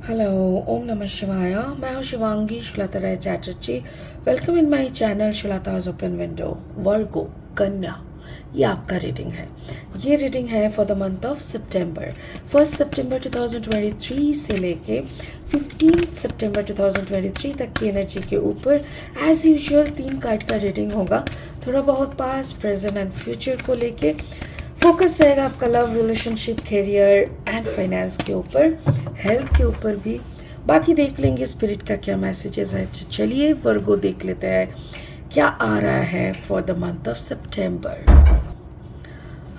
Hello, ओम नमः शिवाय। मैं हूँ Shivangi Shulata Rai Chatterjee. Welcome in my channel Shulata's open window. Virgo कन्या, ये आपका रीडिंग है। ये रीडिंग है फॉर द मंथ ऑफ सितंबर। 1 सितंबर 2023 से लेके 15 सितंबर 2023 तक की एनर्जी के ऊपर एज यूजुअल 3 कार्ड का रीडिंग होगा। थोड़ा बहुत पास्ट, प्रेजेंट एंड फ्यूचर को लेके फोकस रहेगा आपका love, relationship, career and finance के ऊपर, हेल्थ के ऊपर भी। बाकी देख लेंगे स्पिरिट का क्या मैसेजेस है। तो चलिए वर्गो देख लेते हैं क्या आ रहा है for the month of September.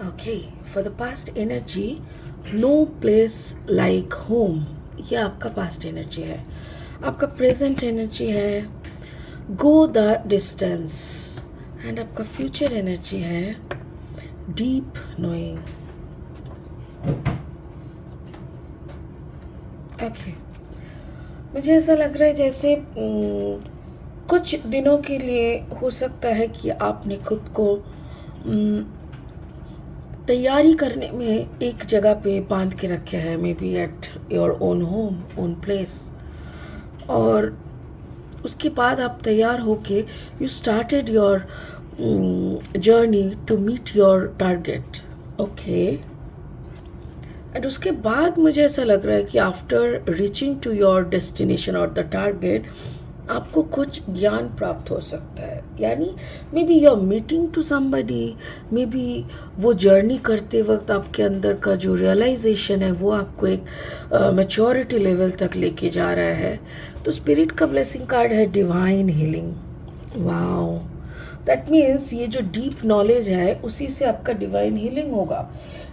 Okay, for the past energy, no place like home, ये आपका पास्ट एनर्जी है। आपका प्रेजेंट एनर्जी है गो द डिस्टेंस एंड आपका फ्यूचर एनर्जी है डीप नोइंग। ओके, मुझे ऐसा लग रहा है जैसे कुछ दिनों के लिए हो सकता है कि आपने खुद को तैयारी करने में एक जगह पे बांध के रखे हैं, maybe at your own home, own place, और उसके बाद आप तैयार होके you started your journey to meet your target. Okay, and उसके बाद मुझे ऐसा लग रहा है कि after reaching to your destination और द टारगेट आपको कुछ ज्ञान प्राप्त हो सकता है। यानी maybe you are meeting to somebody, maybe वो जर्नी करते वक्त आपके अंदर का जो रियलाइजेशन है वो आपको एक मैच्योरिटी लेवल तक लेके जा रहा है। तो स्पिरिट का ब्लेसिंग कार्ड है divine healing. Wow, that means ये जो डीप नॉलेज है उसी से आपका डिवाइन हीलिंग होगा।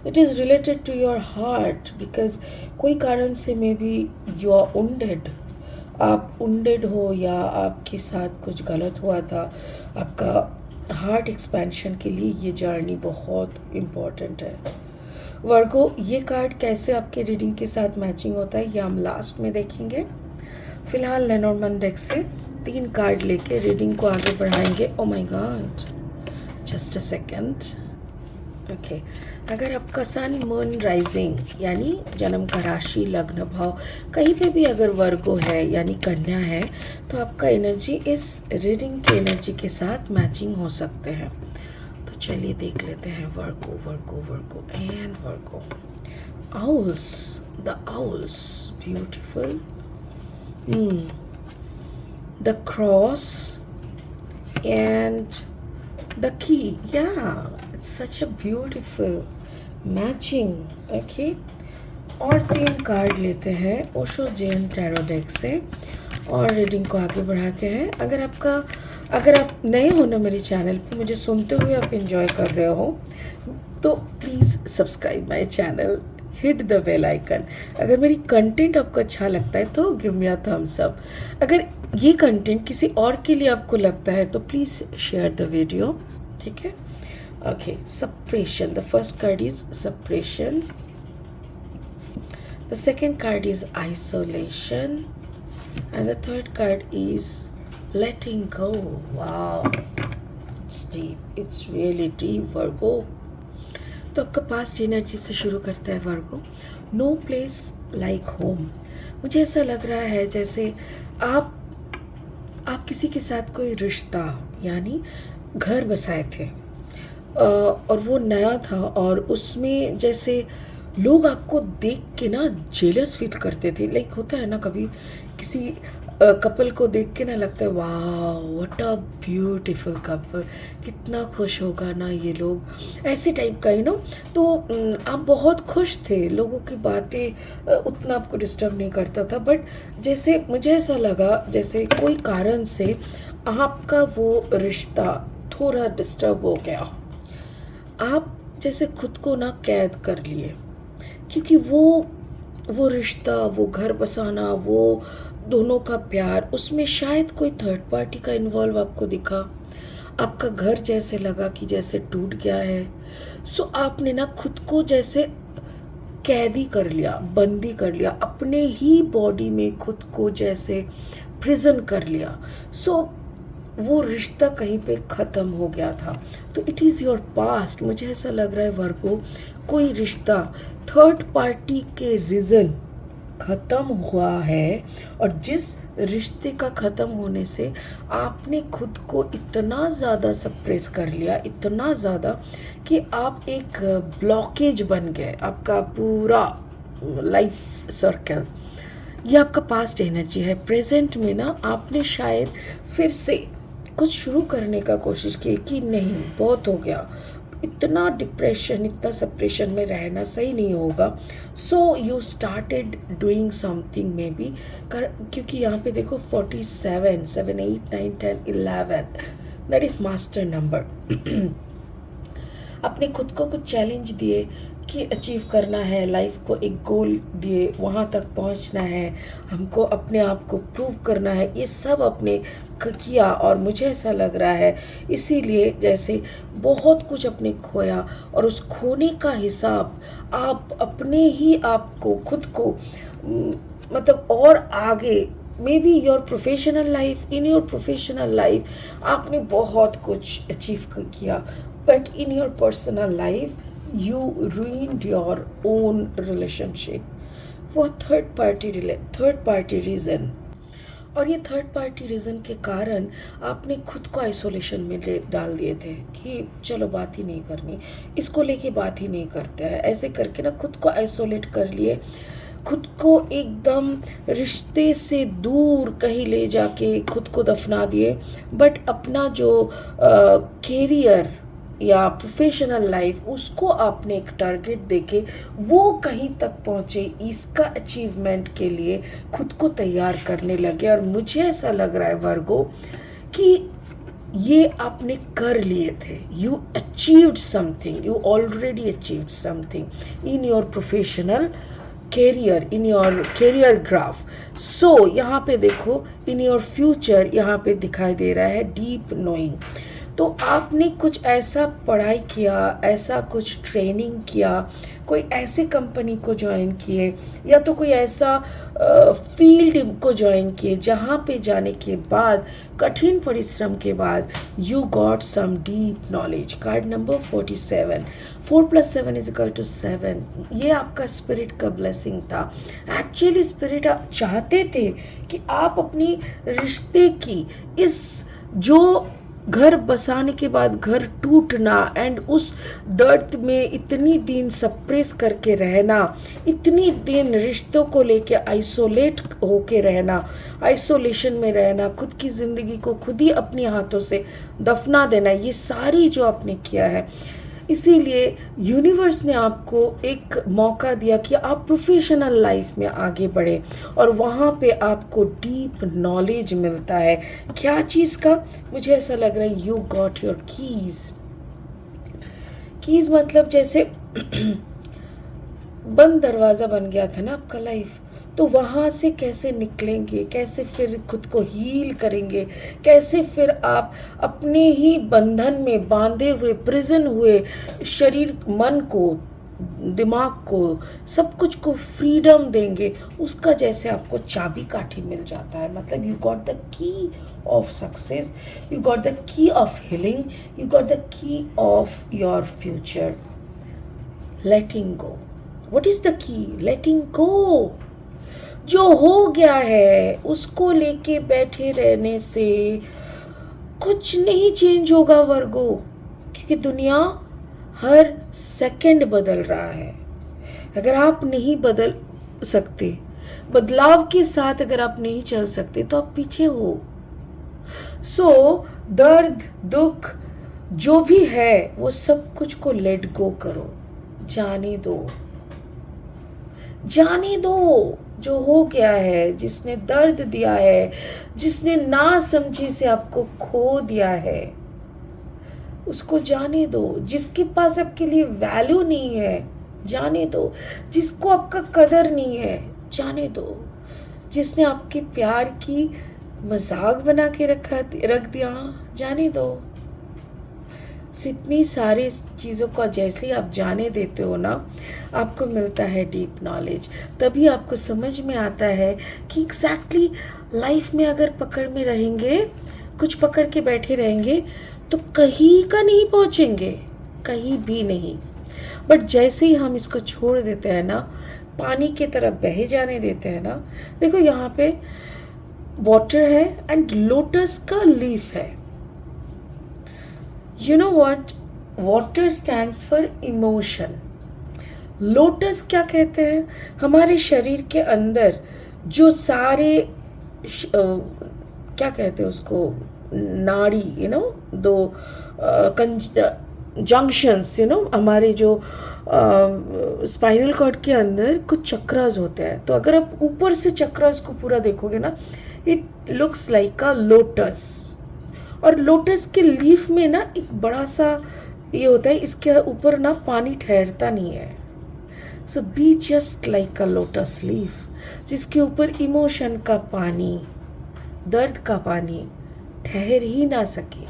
It is related to your heart, because कोई कारण से maybe you are wounded, आप उंडेड हो या आपके साथ कुछ गलत हुआ था। आपका हार्ट एक्सपेंशन के लिए ये जर्नी बहुत इम्पॉर्टेंट है। वर्गो, ये कार्ड कैसे आपके रीडिंग के साथ मैचिंग होता है ये हम लास्ट में देखेंगे। फिलहाल लेनोर्मन डेक से 3 कार्ड लेके रीडिंग को आगे बढ़ाएंगे। Oh my God, just a second. Okay, अगर आपका सन, मून, राइजिंग यानी जन्म का राशि, लग्न भाव कहीं पे भी अगर वर्गो है यानी कन्या है तो आपका एनर्जी इस रीडिंग की एनर्जी के साथ मैचिंग हो सकते हैं। तो चलिए देख लेते हैं Virgo Virgo Virgo and Virgo. Owls, the owls, beautiful. The cross and the key. Yeah, it's such a beautiful matching. Okay, और 3 कार्ड लेते हैं ओशो जैन टैरो डेक से और रीडिंग को आगे बढ़ाते हैं। अगर आप नए हो ना मेरे चैनल पे, मुझे सुनते हुए आप एंजॉय कर रहे हो तो please subscribe my channel, hit the bell icon. अगर मेरी कंटेंट आपको अच्छा लगता है तो give me a thumbs up. अगर ये कंटेंट किसी और के लिए आपको लगता है तो प्लीज़ शेयर द वीडियो, ठीक है। Okay, suppression, the first card is suppression, the second card is isolation and the third card is letting go. Wow, it's deep, it's really deep Virgo. तो आपका पास्ट एनर्जी से शुरू करता है Virgo. No place like home, मुझे ऐसा लग रहा है जैसे आप किसी के साथ कोई रिश्ता यानी घर बसाए थे और वो नया था और उसमें जैसे लोग आपको देख के ना जेलस फील करते थे। लाइक होता है ना कभी किसी कपल को देख के ना लगता है वाह व्हाट अ ब्यूटीफुल कपल, कितना खुश होगा ना ये लोग, ऐसे टाइप का तो आप बहुत खुश थे, लोगों की बातें उतना आपको डिस्टर्ब नहीं करता था। बट जैसे मुझे ऐसा लगा जैसे कोई कारण से आपका वो रिश्ता थोड़ा डिस्टर्ब हो गया। आप जैसे खुद को ना कैद कर लिए, क्योंकि वो रिश्ता, वो घर बसाना, वो दोनों का प्यार, उसमें शायद कोई थर्ड पार्टी का इन्वॉल्व आपको दिखा। आपका घर जैसे लगा कि जैसे टूट गया है। सो आपने ना खुद को जैसे कैदी कर लिया, बंदी कर लिया, अपने ही बॉडी में खुद को जैसे प्रिजन कर लिया। सो वो रिश्ता कहीं पे ख़त्म हो गया था। तो इट इज़ योर पास्ट। मुझे ऐसा लग रहा है वर्गो, कोई रिश्ता थर्ड पार्टी के रीज़न ख़त्म हुआ है और जिस रिश्ते का ख़त्म होने से आपने खुद को इतना ज़्यादा सप्रेस कर लिया, इतना ज़्यादा कि आप एक ब्लॉकेज बन गए, आपका पूरा लाइफ सर्कल। ये आपका पास्ट एनर्जी है। प्रेजेंट में ना आपने शायद फिर से कुछ शुरू करने का कोशिश की कि नहीं, बहुत हो गया, इतना डिप्रेशन, इतना सप्रेशन में रहना सही नहीं होगा। So you started doing something may be क्योंकि यहाँ पे देखो 47, 7, 8, 9, 10, 11 दैट इज़ मास्टर नंबर। अपने खुद को कुछ चैलेंज दिए कि अचीव करना है, लाइफ को एक गोल दिए, वहाँ तक पहुँचना है, हमको अपने आप को प्रूव करना है, ये सब अपने किया। और मुझे ऐसा लग रहा है इसीलिए जैसे बहुत कुछ अपने खोया और उस खोने का हिसाब आप अपने ही आप को खुद को मतलब और आगे may be your professional life, in your professional life आपने बहुत कुछ अचीव किया, but in your personal life you ruined your own relationship for third party reason। और ये थर्ड पार्टी रीज़न के कारण आपने खुद को आइसोलेशन में डाल दिए थे कि चलो बात ही नहीं करनी, इसको लेके बात ही नहीं करते हैं, ऐसे करके ना खुद को आइसोलेट कर लिए, खुद को एकदम रिश्ते से दूर कहीं ले जाके खुद को दफना दिए। बट अपना जो कैरियर या प्रोफेशनल लाइफ उसको आपने एक टारगेट देके वो कहीं तक पहुँचे, इसका अचीवमेंट के लिए खुद को तैयार करने लगे। और मुझे ऐसा लग रहा है वर्गो कि ये आपने कर लिए थे, you achieved something, you already achieved something in your professional career, in your career graph. So यहाँ पे देखो इन योर फ्यूचर यहाँ पे दिखाई दे रहा है डीप नोइंग। तो आपने कुछ ऐसा पढ़ाई किया, ऐसा कुछ ट्रेनिंग किया, कोई ऐसे कंपनी को ज्वाइन किए या तो कोई ऐसा फील्ड को ज्वाइन किए जहाँ पे जाने के बाद कठिन परिश्रम के बाद you got some deep knowledge. Card number 47, 4 + 7 = 7। ये आपका स्पिरिट का ब्लेसिंग था। एक्चुअली स्पिरिट आप चाहते थे कि आप अपनी रिश्ते की इस जो घर बसाने के बाद घर टूटना एंड उस दर्द में इतनी दिन सप्रेस करके रहना, इतनी दिन रिश्तों को लेके आइसोलेट होके रहना, आइसोलेशन में रहना, खुद की ज़िंदगी को खुद ही अपने हाथों से दफना देना, ये सारी जो आपने किया है, इसीलिए यूनिवर्स ने आपको एक मौका दिया कि आप प्रोफेशनल लाइफ में आगे बढ़े और वहाँ पे आपको डीप नॉलेज मिलता है। क्या चीज़ का? मुझे ऐसा लग रहा है यू गॉट योर कीज़ मतलब जैसे बंद दरवाज़ा बन गया था ना आपका लाइफ, तो वहाँ से कैसे निकलेंगे, कैसे फिर खुद को हील करेंगे, कैसे फिर आप अपने ही बंधन में बांधे हुए, प्रिजन हुए शरीर, मन को, दिमाग को, सब कुछ को फ्रीडम देंगे, उसका जैसे आपको चाबी काठी मिल जाता है। मतलब you got the key of success, you got the key of healing, you got the key of your future. Letting go. What is the key? लेटिंग गो। जो हो गया है उसको लेके बैठे रहने से कुछ नहीं चेंज होगा वर्गो, क्योंकि दुनिया हर सेकंड बदल रहा है। अगर आप नहीं बदल सकते, बदलाव के साथ अगर आप नहीं चल सकते तो आप पीछे हो। सो दर्द, दुख जो भी है वो सब कुछ को लेट गो करो, जाने दो, जाने दो। जो हो गया है, जिसने दर्द दिया है, जिसने ना समझे से आपको खो दिया है, उसको जाने दो। जिसके पास आपके लिए वैल्यू नहीं है, जाने दो। जिसको आपका कदर नहीं है, जाने दो। जिसने आपके प्यार की मजाक बना के रख दिया, जाने दो। इतनी सारी चीज़ों का जैसे ही आप जाने देते हो ना, आपको मिलता है डीप नॉलेज। तभी आपको समझ में आता है कि एग्जैक्टली लाइफ में अगर पकड़ में रहेंगे, कुछ पकड़ के बैठे रहेंगे तो कहीं का नहीं पहुँचेंगे, कहीं भी नहीं। बट जैसे ही हम इसको छोड़ देते हैं ना, पानी की तरफ बहे जाने देते हैं ना, देखो यहाँ पे वाटर है एंड लोटस का लीफ है. You know what, water stands for emotion. Lotus क्या कहते हैं, हमारे शरीर के अंदर जो सारे क्या कहते हैं उसको, नाड़ी, दो जंक्शंस, हमारे जो स्पाइनल कॉर्ड के अंदर कुछ चक्रास होते हैं. तो अगर आप ऊपर से चक्रास को पूरा देखोगे ना, it looks like a lotus. और लोटस के लीफ में ना एक बड़ा सा ये होता है, इसके ऊपर ना पानी ठहरता नहीं है. So be just like a lotus leaf, जिसके ऊपर इमोशन का पानी, दर्द का पानी ठहर ही ना सके.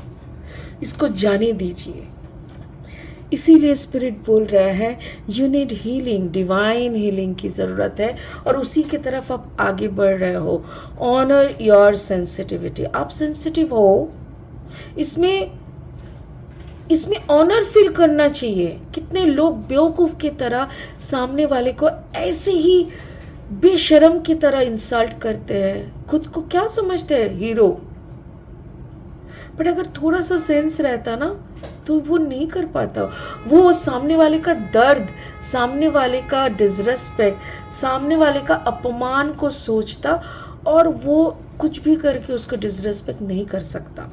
इसको जाने दीजिए. इसीलिए स्पिरिट बोल रहा है you need healing, divine healing की ज़रूरत है, और उसी की तरफ आप आगे बढ़ रहे हो. Honour your sensitivity. आप सेंसिटिव हो, इसमें ऑनर फील करना चाहिए. कितने लोग बेवकूफ़ की तरह सामने वाले को ऐसे ही बेशर्म की तरह इंसल्ट करते हैं, खुद को क्या समझते हैं, हीरो. बट अगर थोड़ा सा सेंस रहता ना तो वो नहीं कर पाता. वो सामने वाले का दर्द, सामने वाले का डिसरेस्पेक्ट, सामने वाले का अपमान को सोचता, और वो कुछ भी करके उसको डिसरेस्पेक्ट नहीं कर सकता.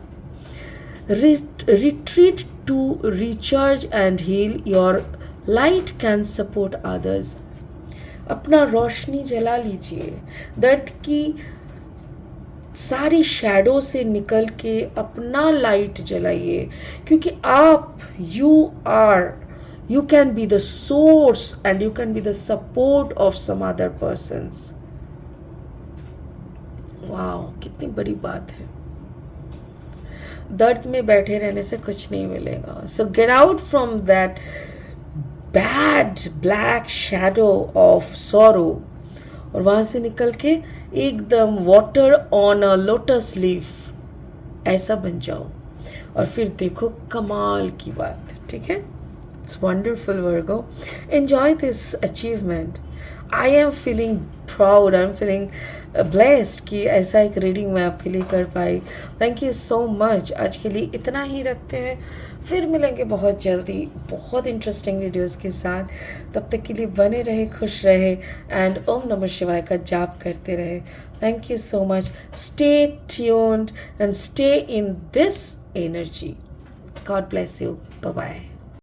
Retreat to recharge and heal. Your light can support others. अपना रोशनी जला लीजिए. दर्द की सारी शैडो से निकल के अपना लाइट जलाइए, क्योंकि आप you can be the source and you can be the support of some other persons. Wow, कितनी बड़ी बात है. दर्द में बैठे रहने से कुछ नहीं मिलेगा. सो get out from that bad black shadow of sorrow, और वहाँ से निकल के एकदम water on a lotus leaf ऐसा बन जाओ, और फिर देखो कमाल की बात. ठीक है, it's wonderful Virgo. Enjoy this achievement. I am feeling proud, I am feeling blessed कि ऐसा एक रीडिंग मैं आपके लिए कर पाई. Thank you so much. आज के लिए इतना ही रखते हैं, फिर मिलेंगे बहुत जल्दी बहुत इंटरेस्टिंग वीडियोस के साथ. तब तक के लिए बने रहे, खुश रहे, एंड ओम नमः शिवाय का जाप करते रहे. Thank you so much. Stay tuned and stay in this energy. God bless you. Bye bye.